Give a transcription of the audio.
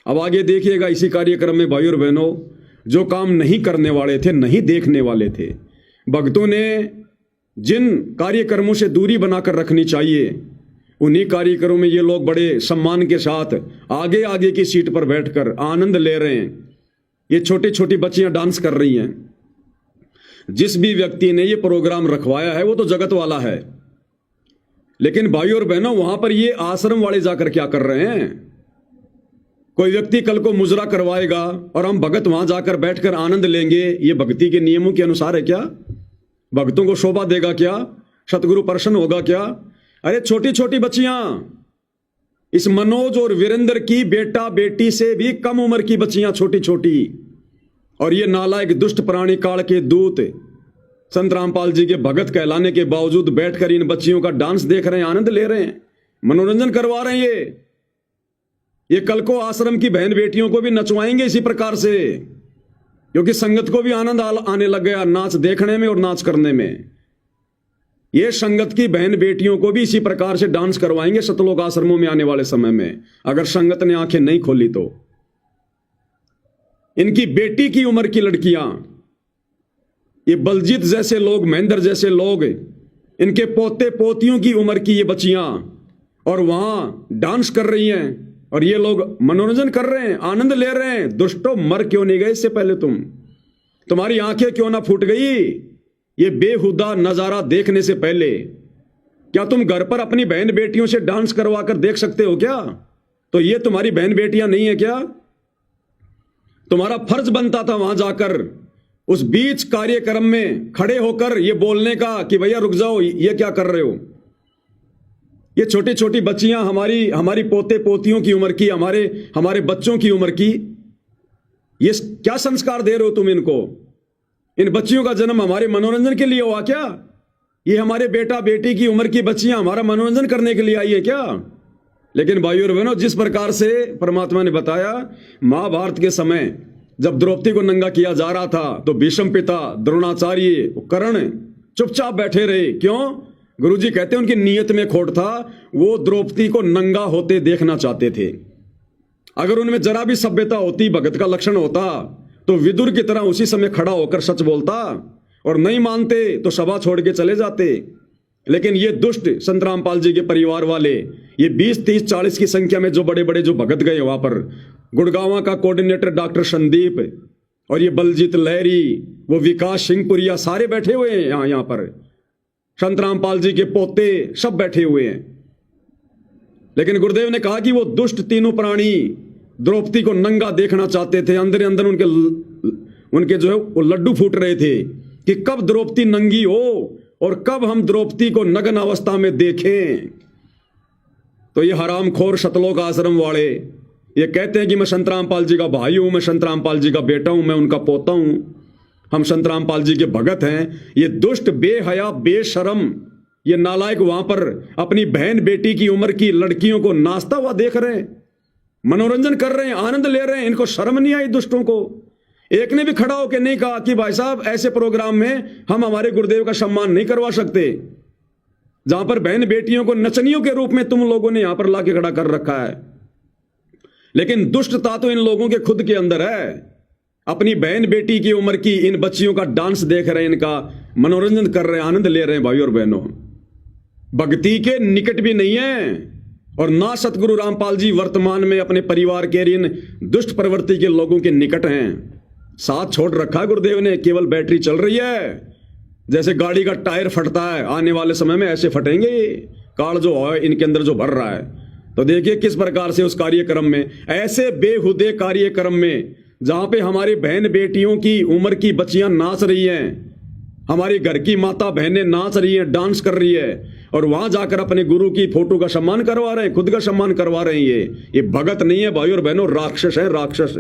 अब आगे देखिएगा इसी कार्यक्रम में भाई और बहनों, जो काम नहीं करने वाले थे, नहीं देखने वाले थे, भक्तों ने जिन कार्यक्रमों से दूरी बनाकर रखनी चाहिए, उन्हीं कार्यक्रमों में ये लोग बड़े सम्मान के साथ आगे आगे की सीट पर बैठकर आनंद ले रहे हैं। ये छोटी छोटी बच्चियां डांस कर रही हैं। जिस भी व्यक्ति ने ये प्रोग्राम रखवाया है वो तो जगत वाला है, लेकिन भाई और बहनों वहां पर ये आश्रम वाले जाकर क्या कर रहे हैं? कोई व्यक्ति कल को मुजरा करवाएगा और हम भगत वहां जाकर बैठकर आनंद लेंगे, ये भक्ति के नियमों के अनुसार है क्या? भक्तों को शोभा देगा क्या? सतगुरु प्रसन्न होगा क्या? अरे छोटी छोटी बच्चियां, इस मनोज और वीरेंद्र की बेटा बेटी से भी कम उम्र की बच्चियां, छोटी छोटी, और ये नालायक दुष्ट प्राणी काल के दूत संत रामपाल जी के भगत कहलाने के बावजूद बैठकर इन बच्चियों का डांस देख रहे हैं, आनंद ले रहे हैं, मनोरंजन करवा रहे हैं। ये कल को आश्रम की बहन बेटियों को भी नचवाएंगे इसी प्रकार से, क्योंकि संगत को भी आनंद आने लग गया नाच देखने में और नाच करने में। ये संगत की बहन बेटियों को भी इसी प्रकार से डांस करवाएंगे सतलोक आश्रमों में आने वाले समय में, अगर संगत ने आंखें नहीं खोली तो। इनकी बेटी की उम्र की लड़कियां, ये बलजीत जैसे लोग, महेंद्र जैसे लोग, इनके पोते पोतियों की उम्र की ये बच्चियां, और वहां डांस कर रही हैं, और ये लोग मनोरंजन कर रहे हैं, आनंद ले रहे हैं। दुष्टों, मर क्यों नहीं गए इससे पहले? तुम्हारी आंखें क्यों ना फूट गई ये बेहुदा नजारा देखने से पहले? क्या तुम घर पर अपनी बहन बेटियों से डांस करवाकर देख सकते हो क्या? तो ये तुम्हारी बहन बेटियां नहीं है क्या? तुम्हारा फर्ज बनता था वहां जाकर उस बीच कार्यक्रम में खड़े होकर ये बोलने का कि भैया रुक जाओ, ये क्या कर रहे हो? ये छोटी छोटी बच्चियां, हमारी पोते पोतियों की उम्र की, हमारे बच्चों की उम्र की, ये क्या संस्कार दे रहे हो तुम इनको? इन बच्चियों का जन्म हमारे मनोरंजन के लिए हुआ क्या? ये हमारे बेटा बेटी की उम्र की बच्चियां हमारा मनोरंजन करने के लिए आई है क्या? लेकिन भाइयों और बहनों, जिस प्रकार से परमात्मा ने बताया, महाभारत के समय जब द्रौपदी को नंगा किया जा रहा था तो भीष्म पिता, द्रोणाचार्य, कर्ण चुपचाप बैठे रहे। क्यों? गुरुजी कहते हैं उनकी नीयत में खोट था, वो द्रौपदी को नंगा होते देखना चाहते थे। अगर उनमें जरा भी सभ्यता होती, भगत का लक्षण होता, तो विदुर की तरह उसी समय खड़ा होकर सच बोलता, और नहीं मानते तो सभा छोड़ के चले जाते। लेकिन ये दुष्ट संत रामपाल जी के परिवार वाले, ये 20, 30, 40 की संख्या में जो बड़े बड़े जो भगत गए वहां पर, गुड़गांव का कोऑर्डिनेटर डॉक्टर संदीप, और ये बलजीत लहरी, वो विकास सिंहपुरिया, सारे बैठे हुए हैं यहाँ पर। संत रामपाल जी के पोते सब बैठे हुए हैं। लेकिन गुरुदेव ने कहा कि वो दुष्ट तीनों प्राणी द्रौपदी को नंगा देखना चाहते थे। अंदर अंदर उनके जो है वो लड्डू फूट रहे थे कि कब द्रौपदी नंगी हो और कब हम द्रौपदी को नग्न अवस्था में देखें। तो ये हरामखोर सतलोक आश्रम वाले ये कहते हैं कि मैं संत रामपाल जी का भाई हूं, मैं संत रामपाल जी का बेटा हूं, मैं उनका पोता हूं, हम संत रामपाल जी के भगत हैं। ये दुष्ट, बेहया, बेशरम, ये नालायक वहां पर अपनी बहन बेटी की उम्र की लड़कियों को नाचता हुआ देख रहे हैं, मनोरंजन कर रहे हैं, आनंद ले रहे हैं। इनको शर्म नहीं आई दुष्टों को? एक ने भी खड़ा होकर नहीं कहा कि भाई साहब ऐसे प्रोग्राम में हम हमारे गुरुदेव का सम्मान नहीं करवा सकते, जहां पर बहन बेटियों को नचनियों के रूप में तुम लोगों ने यहां पर लाके खड़ा कर रखा है। लेकिन दुष्टता तो इन लोगों के खुद के अंदर है। अपनी बहन बेटी की उम्र की इन बच्चियों का डांस देख रहे हैं, इनका मनोरंजन कर रहे हैं, आनंद ले रहे हैं। भाई और बहनों, भक्ति के निकट भी नहीं है, और ना सतगुरु रामपाल जी वर्तमान में अपने परिवार के इन दुष्ट प्रवृत्ति के लोगों के निकट हैं। साथ छोड़ रखा गुरुदेव ने, केवल बैटरी चल रही है। जैसे गाड़ी का टायर फटता है, आने वाले समय में ऐसे फटेंगे काल जो है इनके अंदर जो भर रहा है। तो देखिए किस प्रकार से उस कार्यक्रम में, ऐसे बेहुदे कार्यक्रम में जहां पे हमारी बहन बेटियों की उम्र की बच्चियां नाच रही हैं, हमारी घर की माता बहनें नाच रही हैं, डांस कर रही है, और वहां जाकर अपने गुरु की फोटो का सम्मान करवा रहे हैं, खुद का सम्मान करवा रहे हैं। ये भगत नहीं है भाई और बहनों, राक्षस है, राक्षस।